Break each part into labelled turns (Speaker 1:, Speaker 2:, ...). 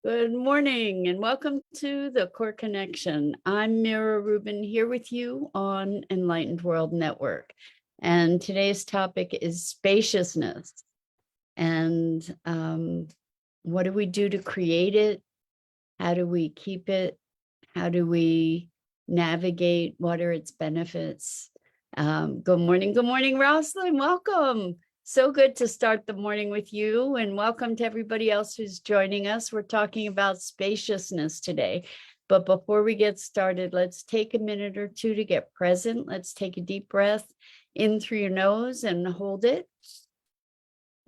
Speaker 1: Good morning and welcome to the Core Connection. I'm Mira Rubin here with you on Enlightened World Network. And today's topic is spaciousness. And what do we do to create it? How do we keep it? How do we navigate? What are its benefits? Good morning, Rosalind. Welcome. So good to start the morning with you, and welcome to everybody else who's joining us. We're talking about spaciousness today. But before we get started, let's take a minute or two to get present. Let's take a deep breath in through your nose and hold it.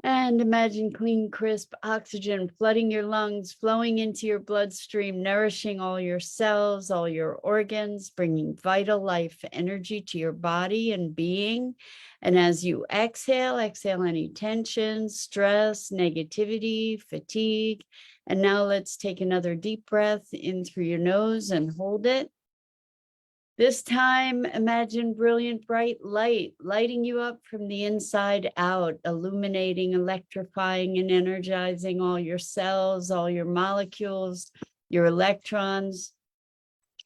Speaker 1: And imagine clean, crisp oxygen flooding your lungs, flowing into your bloodstream, nourishing all your cells, all your organs, bringing vital life energy to your body and being. And as you exhale any tension, stress, negativity, fatigue. And now let's take another deep breath in through your nose and hold it. This time, imagine brilliant, bright light lighting you up from the inside out, illuminating, electrifying, and energizing all your cells, all your molecules, your electrons,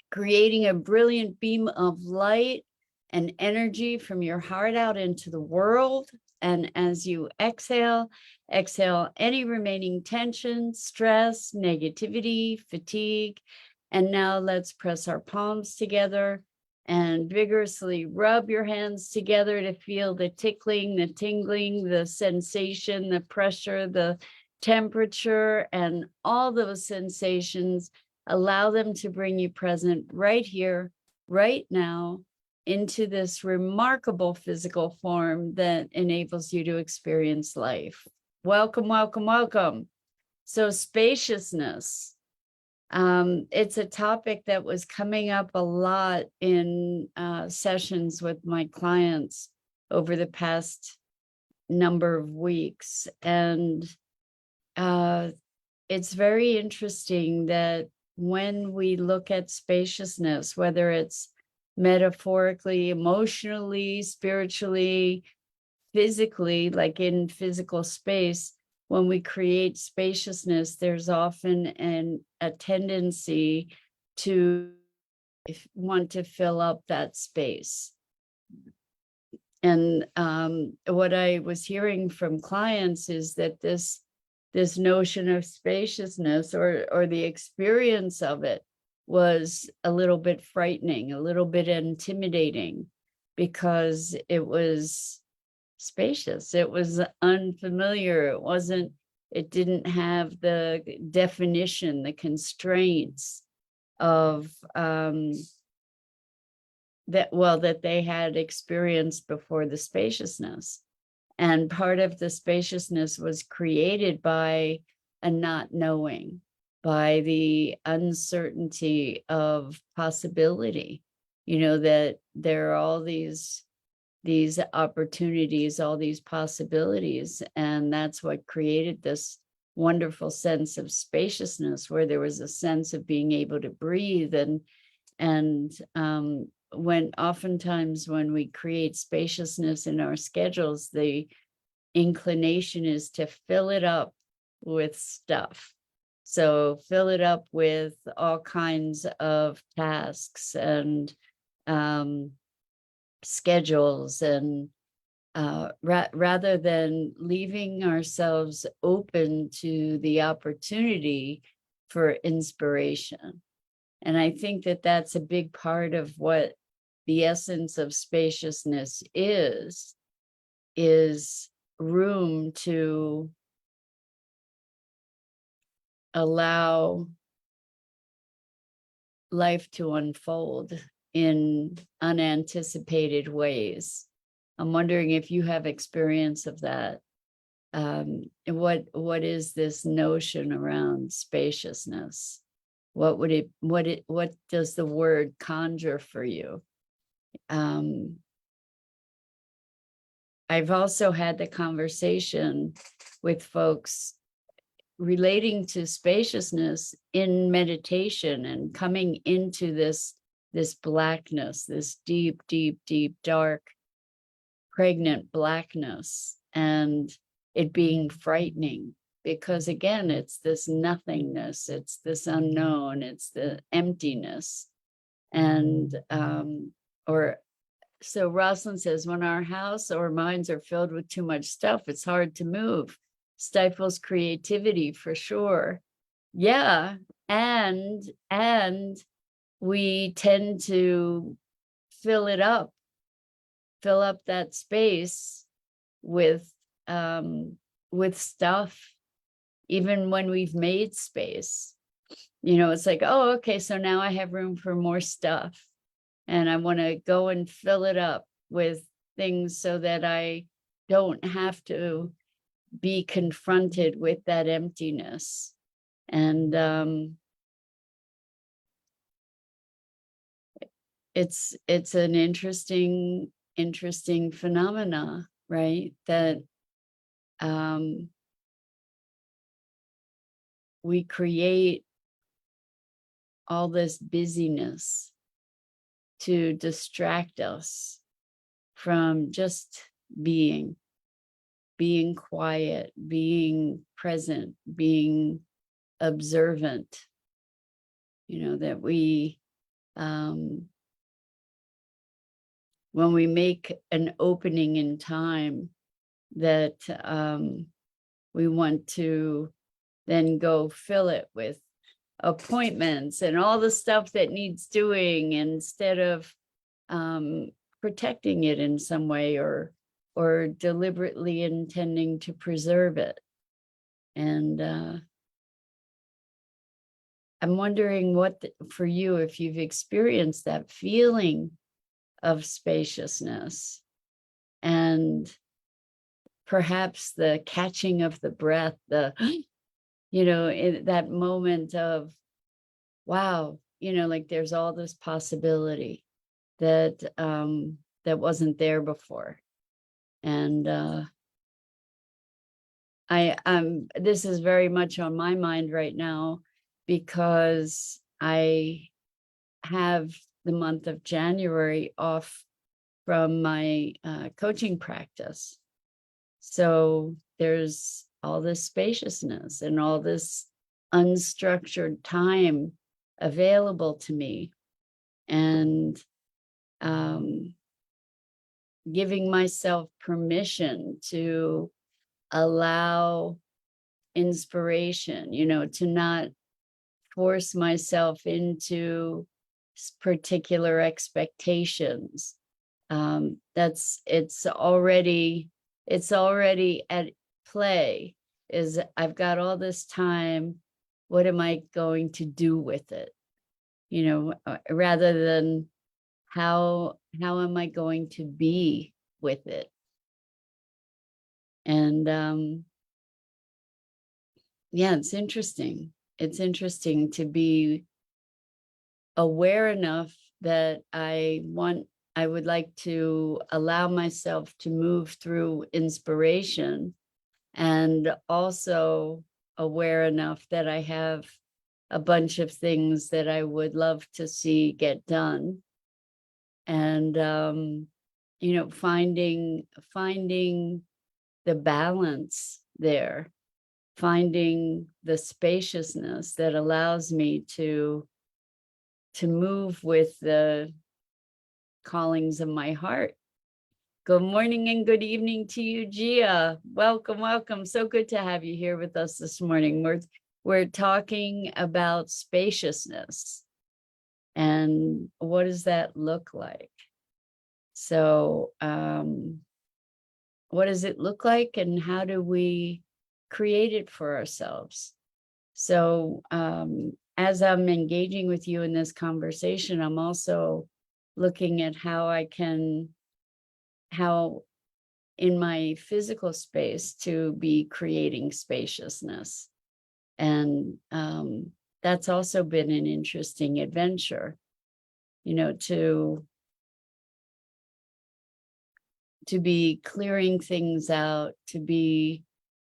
Speaker 1: creating a brilliant beam of light and energy from your heart out into the world. And as you exhale any remaining tension, stress, negativity, fatigue. And now let's press our palms together and vigorously rub your hands together to feel the tickling, the tingling, the sensation, the pressure, the temperature, and all those sensations. Allow them to bring you present right here, right now, into this remarkable physical form that enables you to experience life. Welcome, welcome, welcome. So spaciousness. It's a topic that was coming up a lot in sessions with my clients over the past number of weeks. And it's very interesting that when we look at spaciousness, whether it's metaphorically, emotionally, spiritually, physically, like in physical space, when we create spaciousness, there's often a tendency to want to fill up that space. And what I was hearing from clients is that this notion of spaciousness or the experience of it was a little bit frightening, a little bit intimidating, because it was spacious. It was unfamiliar. It didn't have the definition, the constraints of that they had experienced before the spaciousness. And part of the spaciousness was created by a not knowing, by the uncertainty of possibility, that there are all these opportunities, all these possibilities. And that's what created this wonderful sense of spaciousness, where there was a sense of being able to breathe. And when oftentimes when we create spaciousness in our schedules, the inclination is to fill it up with stuff. So fill it up with all kinds of tasks and schedules, and rather than leaving ourselves open to the opportunity for inspiration. And I think that that's a big part of what the essence of spaciousness is room to allow life to unfold in unanticipated ways. I'm wondering if you have experience of that. What is this notion around spaciousness? What does the word conjure for you? I've also had the conversation with folks relating to spaciousness in meditation and coming into this blackness, this deep, dark, pregnant blackness, and it being frightening because again, it's this nothingness, it's this unknown, it's the emptiness. And or so Rosalind says, when our house or minds are filled with too much stuff, it's hard to move, stifles creativity for sure. Yeah. And we tend to fill it up, fill up that space with stuff, even when we've made space. You know, it's like, oh, okay, so now I have room for more stuff, and I want to go and fill it up with things so that I don't have to be confronted with that emptiness. And it's an interesting phenomena, right? That we create all this busyness to distract us from just being quiet, being present, being observant. You know, that we, when we make an opening in time, that we want to then go fill it with appointments and all the stuff that needs doing, instead of protecting it in some way, or deliberately intending to preserve it. And I'm wondering what for you, if you've experienced that feeling of spaciousness, and perhaps the catching of the breath, the you know, in that moment of, wow, you know, like there's all this possibility that that wasn't there before. And this is very much on my mind right now, because I have the month of January off from my coaching practice. So there's all this spaciousness and all this unstructured time available to me. And giving myself permission to allow inspiration, you know, to not force myself into particular expectations. It's already at play. Is I've got all this time, what am I going to do with it? You know, rather than how am I going to be with it? And yeah, it's interesting. It's interesting to be aware enough that I would like to allow myself to move through inspiration, and also aware enough that I have a bunch of things that I would love to see get done. And you know, finding the balance there, finding the spaciousness that allows me to move with the callings of my heart. Good morning and good evening to you, Gia. Welcome, welcome. So good to have you here with us this morning. We're talking about spaciousness and what does that look like? So what does it look like, and how do we create it for ourselves? So as I'm engaging with you in this conversation, I'm also looking at how in my physical space to be creating spaciousness. And that's also been an interesting adventure, you know, to be clearing things out, to be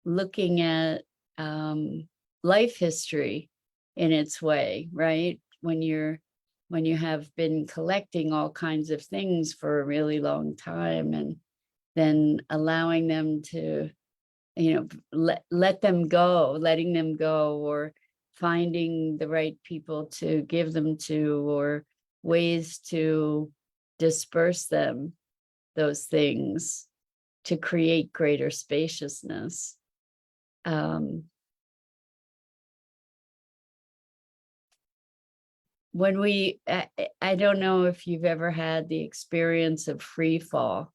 Speaker 1: looking at life history in its way, right? When you have been collecting all kinds of things for a really long time, and then allowing them to let them go, letting them go, or finding the right people to give them to, or ways to disperse them, those things, to create greater spaciousness. When I don't know if you've ever had the experience of free fall.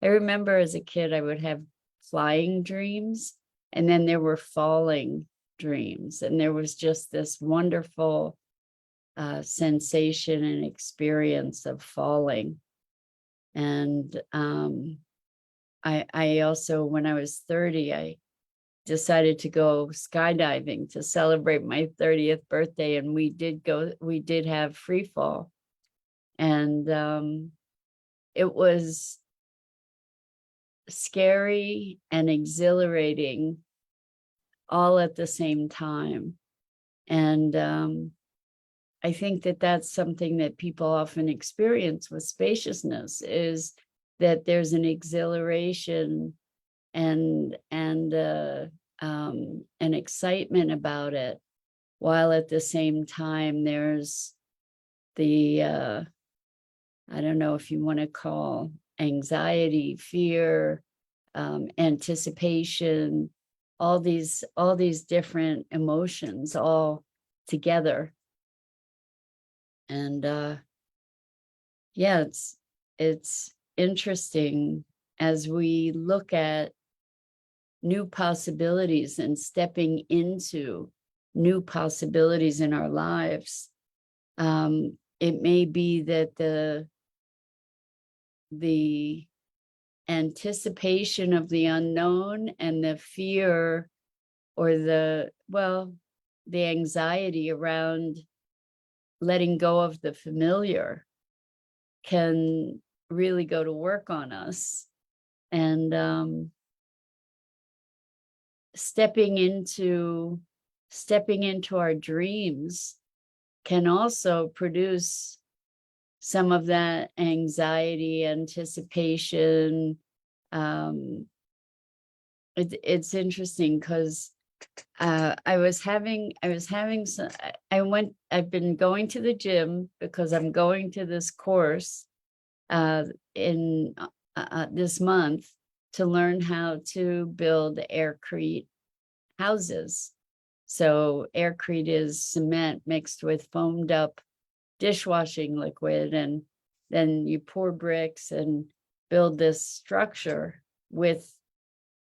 Speaker 1: I remember as a kid, I would have flying dreams, and then there were falling dreams. And there was just this wonderful sensation and experience of falling. And I also, when I was 30, I decided to go skydiving to celebrate my 30th birthday. And we did have free fall. And it was scary and exhilarating all at the same time. And I think that that's something that people often experience with spaciousness, is that there's an exhilaration and an excitement about it, while at the same time there's the I don't know if you want to call anxiety, fear, anticipation, all these different emotions all together. And yeah, it's interesting as we look at new possibilities and stepping into new possibilities in our lives. It may be that the anticipation of the unknown and the fear, or the anxiety around letting go of the familiar, can really go to work on us. And stepping into our dreams can also produce some of that anxiety, anticipation. It's interesting because I've been going to the gym because I'm going to this course in this month to learn how to build aircrete houses. So aircrete is cement mixed with foamed up dishwashing liquid, and then you pour bricks and build this structure with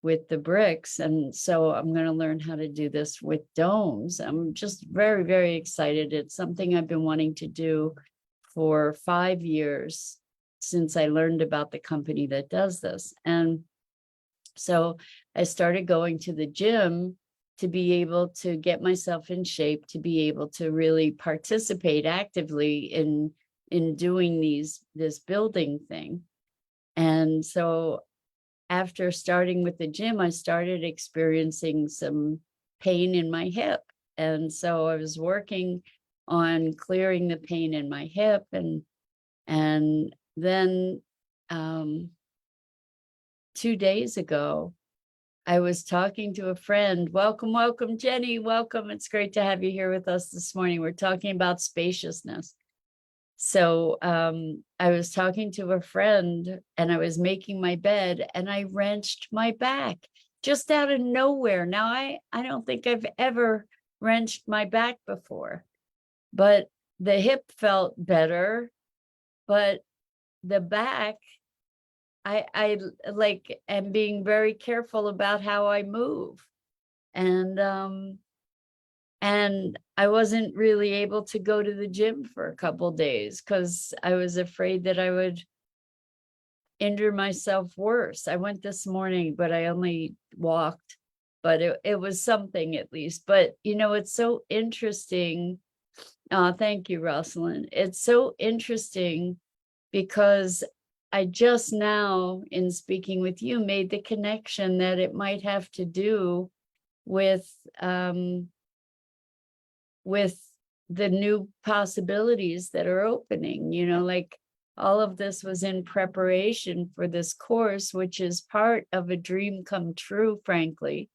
Speaker 1: the bricks. And so I'm going to learn how to do this with domes. I'm just very, very excited. It's something I've been wanting to do for 5 years, since I learned about the company that does this. And so I started going to the gym to be able to get myself in shape, to be able to really participate actively in doing this building thing. And so after starting with the gym, I started experiencing some pain in my hip. And so I was working on clearing the pain in my hip. And then 2 days ago, I was talking to a friend. Welcome, Jenny. Welcome. It's great to have you here with us this morning. We're talking about spaciousness. So I was talking to a friend, and I was making my bed, and I wrenched my back just out of nowhere. Now, I don't think I've ever wrenched my back before, but the hip felt better, but the back, I like am being very careful about how I move. And I wasn't really able to go to the gym for a couple days because I was afraid that I would injure myself worse. I went this morning, but I only walked, but it was something at least. But, it's so interesting. Thank you, Rosalind. It's so interesting because I just now, in speaking with you, made the connection that it might have to do with the new possibilities that are opening, like all of this was in preparation for this course, which is part of a dream come true, frankly.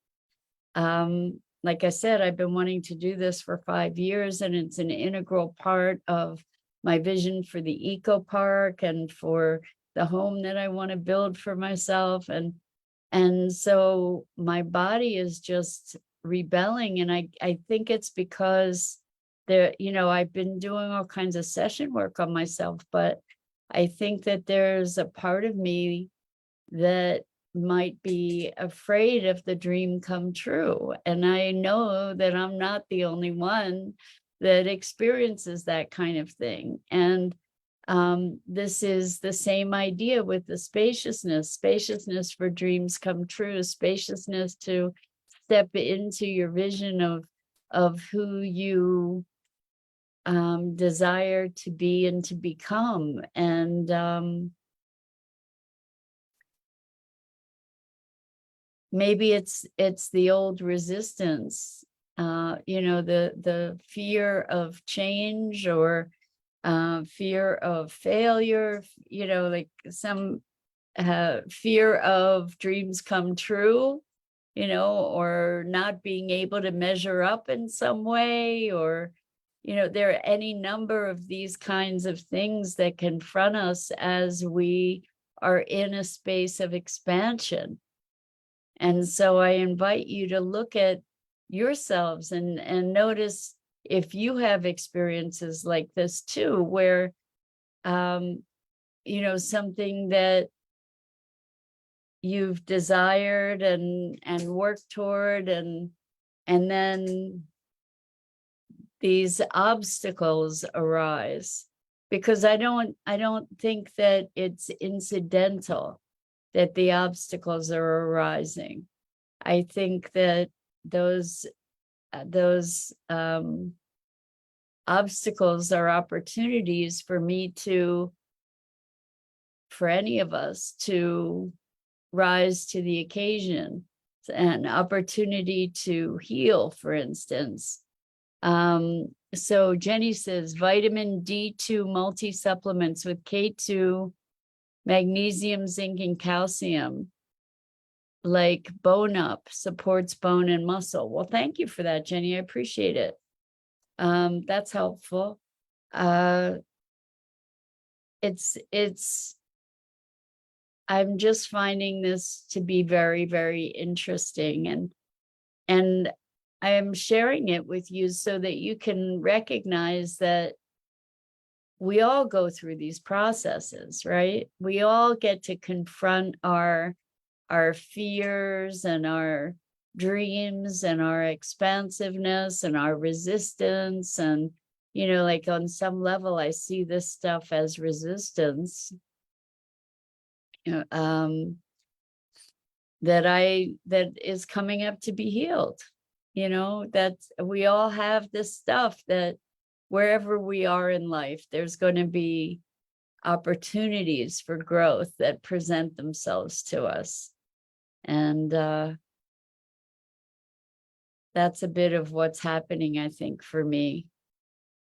Speaker 1: Like I said, I've been wanting to do this for 5 years, and it's an integral part of my vision for the eco park and for the home that I want to build for myself. And so my body is just rebelling. And I think it's because there, I've been doing all kinds of session work on myself, but I think that there's a part of me that might be afraid of the dream come true. And I know that I'm not the only one that experiences that kind of thing. And this is the same idea with the spaciousness for dreams come true, spaciousness to step into your vision of who you desire to be and to become. And maybe it's the old resistance, the fear of change, or fear of failure, like some fear of dreams come true, or not being able to measure up in some way, or, there are any number of these kinds of things that confront us as we are in a space of expansion. And so I invite you to look at yourselves and notice if you have experiences like this too, where, something that you've desired and worked toward, and then these obstacles arise. Because I don't think that it's incidental that the obstacles are arising. I think that those obstacles are opportunities for any of us to rise to the occasion, an opportunity to heal, for instance. So Jenny says vitamin D2 multi-supplements with K2, magnesium, zinc, and calcium, like Bone Up, supports bone and muscle. Well, thank you for that, Jenny. I appreciate it. That's helpful. I'm just finding this to be very, very interesting, and I am sharing it with you so that you can recognize that we all go through these processes, right? We all get to confront our fears and our dreams and our expansiveness and our resistance. And, like on some level, I see this stuff as resistance. That is coming up to be healed. That we all have this stuff that wherever we are in life, there's going to be opportunities for growth that present themselves to us. And that's a bit of what's happening, I think, for me.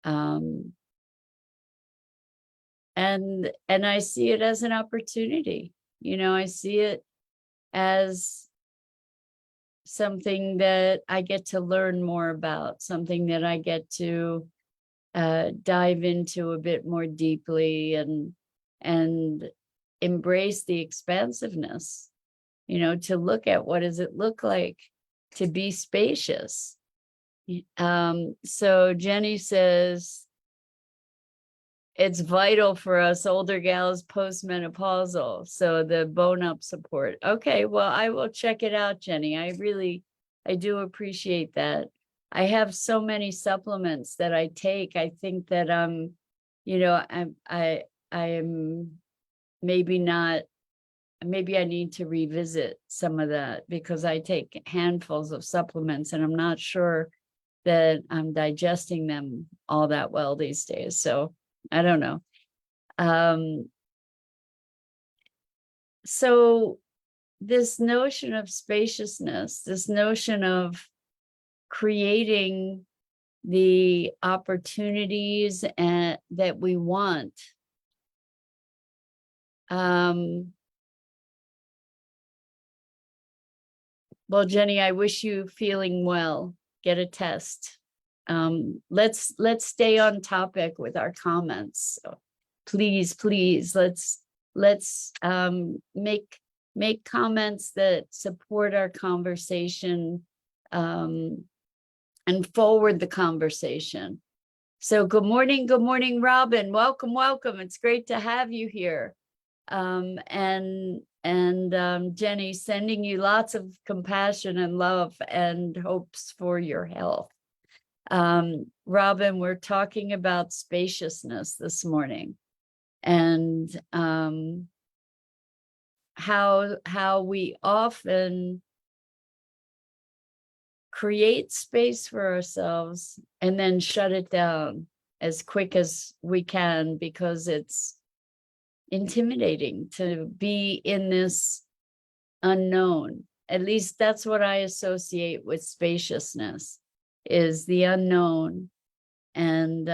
Speaker 1: And I see it as an opportunity. I see it as something that I get to learn more about, something that I get to dive into a bit more deeply, and embrace the expansiveness, to look at what does it look like to be spacious. So Jenny says, it's vital for us older gals postmenopausal. So the Bone Up support. Okay, well, I will check it out, Jenny. I do appreciate that. I have so many supplements that I take. I think that I am maybe not. Maybe I need to revisit some of that, because I take handfuls of supplements and I'm not sure that I'm digesting them all that well these days. So I don't know. So this notion of spaciousness, this notion of creating the opportunities that we want, Well, Jenny, I wish you feeling well. Get a test. Let's stay on topic with our comments. So please, let's make comments that support our conversation, and forward the conversation. So good morning, Robin. Welcome. It's great to have you here. And Jenny, sending you lots of compassion and love and hopes for your health. Robin, we're talking about spaciousness this morning, and how we often create space for ourselves and then shut it down as quick as we can because it's intimidating to be in this unknown. At least that's what I associate with spaciousness, is the unknown, and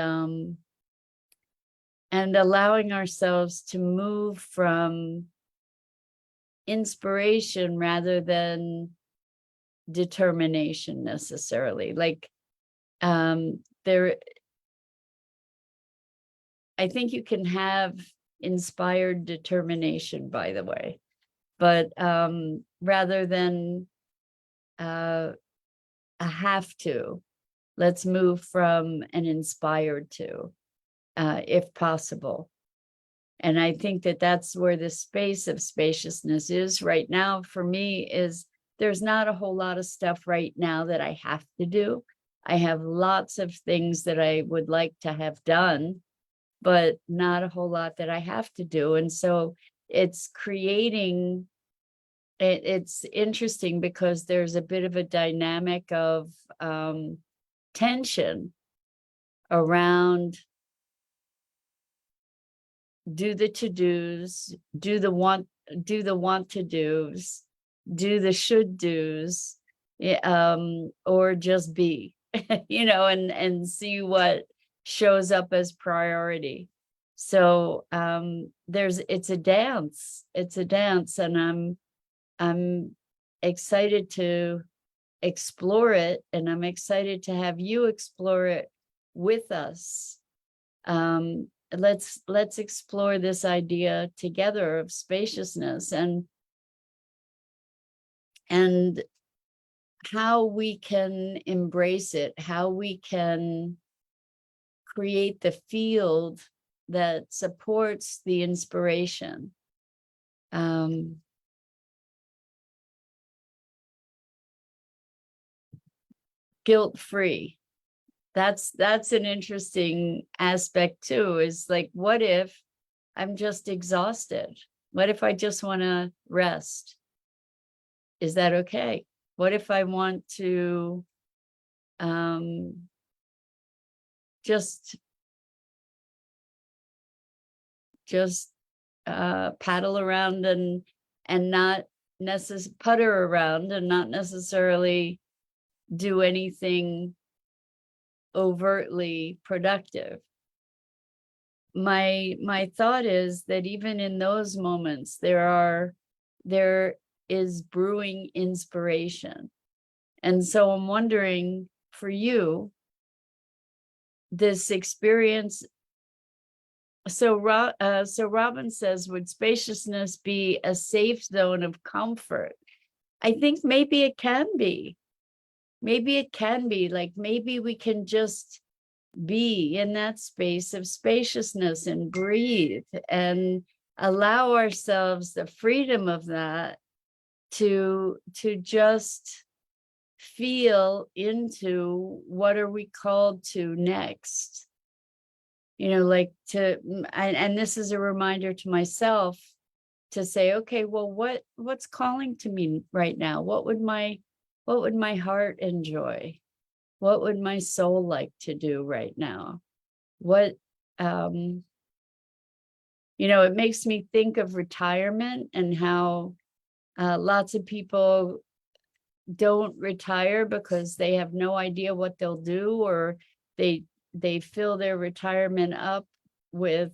Speaker 1: allowing ourselves to move from inspiration rather than determination necessarily. Like there, I think you can have inspired determination, by the way, but rather than a have to, let's move from an inspired to, if possible. And I think that that's where the space of spaciousness is right now for me. Is there's not a whole lot of stuff right now that I have to do. I have lots of things that I would like to have done, but not a whole lot that I have to do. And so it's creating, it's interesting because there's a bit of a dynamic of tension around do the to-dos, do the want to do's, do the should do's, or just be, and see what shows up as priority. So it's a dance, and I'm excited to explore it, and I'm excited to have you explore it with us. Let's explore this idea together of spaciousness, and how we can embrace it, how we can create the field that supports the inspiration. Guilt-free. That's an interesting aspect too, is like, what if I'm just exhausted? What if I just want to rest? Is that okay? What if I want to just paddle around and not putter around and not necessarily do anything overtly productive? My thought is that even in those moments, there is brewing inspiration. And so I'm wondering, for you, this experience. So Robin says, would spaciousness be a safe zone of comfort? I think maybe it can be. Maybe it can be. Like, maybe we can just be in that space of spaciousness and breathe and allow ourselves the freedom of that to just feel into what are we called to next. Like and this is a reminder to myself to say, okay, well, what's calling to me right now? What would my heart enjoy? What would my soul like to do right now? What, it makes me think of retirement and how lots of people don't retire because they have no idea what they'll do, or they fill their retirement up with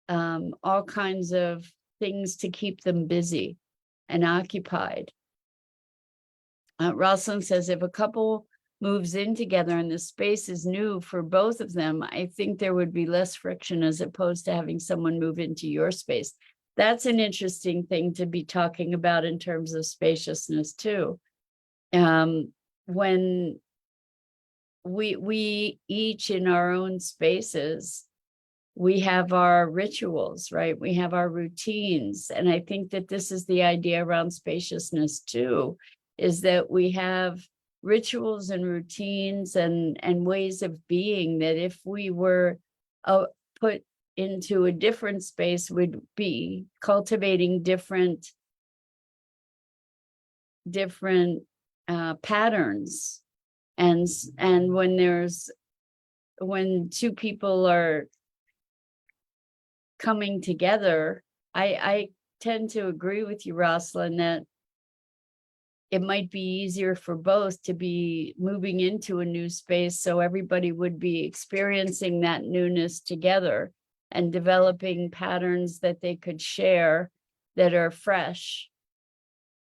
Speaker 1: all kinds of things to keep them busy and occupied. Rosalind says, if a couple moves in together and the space is new for both of them, I think there would be less friction as opposed to having someone move into your space. That's an interesting thing to be talking about in terms of spaciousness too. When we each in our own spaces, we have our rituals, right? We have our routines. And I think that this is the idea around spaciousness too, is that we have rituals and routines and ways of being that if we were put into a different space, would be cultivating different patterns. And when two people are coming together, I tend to agree with you, Rosalind, that it might be easier for both to be moving into a new space, so everybody would be experiencing that newness together and developing patterns that they could share that are fresh.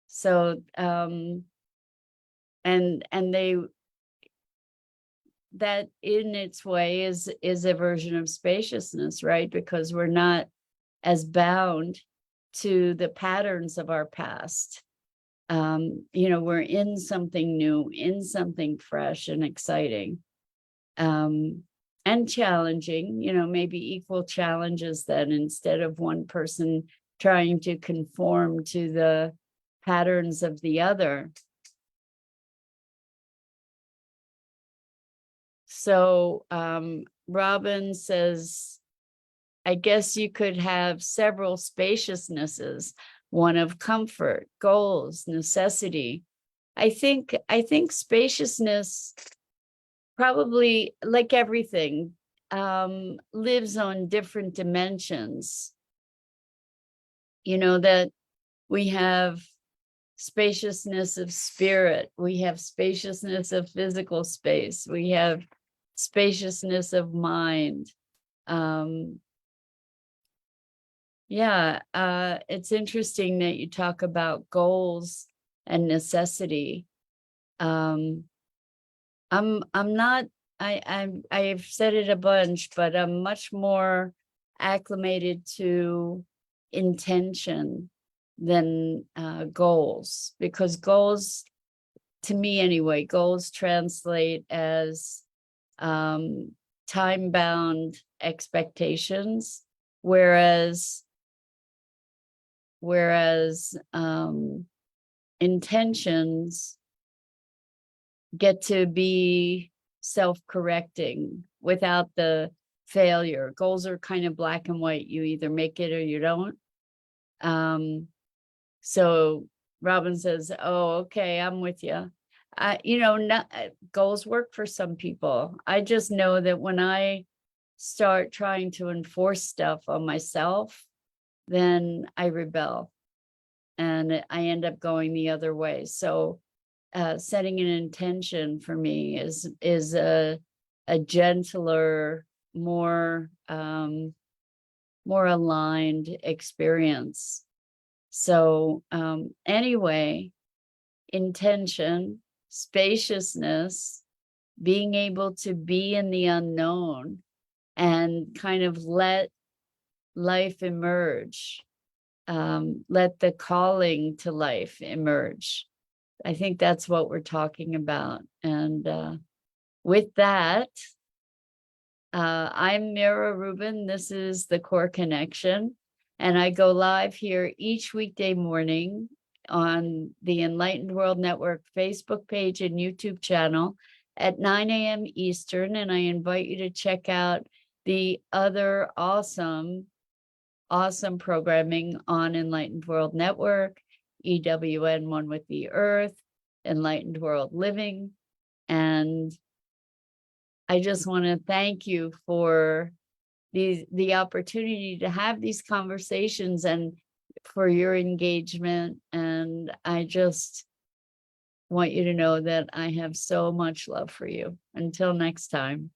Speaker 1: So that in its way is a version of spaciousness, right? Because we're not as bound to the patterns of our past. We're in something new, in something fresh and exciting, and challenging, maybe equal challenges, that instead of one person trying to conform to the patterns of the other. So Rubin says, I guess you could have several spaciousnesses, one of comfort, goals, necessity. I think spaciousness, probably like everything, lives on different dimensions. That we have spaciousness of spirit, we have spaciousness of physical space, we have spaciousness of mind. It's interesting that you talk about goals and necessity. I'm not, I've said it a bunch, but I'm much more acclimated to intention than goals, because goals, to me anyway, goals translate as time-bound expectations, whereas intentions get to be self-correcting without the failure. Goals are kind of black and white. You either make it or you don't. So Rubin says, oh, okay, I'm with you. Goals work for some people. I just know that when I start trying to enforce stuff on myself, then I rebel and I end up going the other way. So setting an intention for me is a gentler, more aligned experience. So anyway, intention, spaciousness, being able to be in the unknown and kind of let life emerge, let the calling to life emerge. I think that's what we're talking about. And with that, I'm Mira Rubin. This is the Core Connection. And I go live here each weekday morning on the Enlightened World Network Facebook page and YouTube channel at 9 a.m. Eastern. And I invite you to check out the other awesome programming on Enlightened World Network, EWN One with the Earth, Enlightened World Living. And I just want to thank you for the opportunity to have these conversations and for your engagement. And I just want you to know that I have so much love for you. Until next time.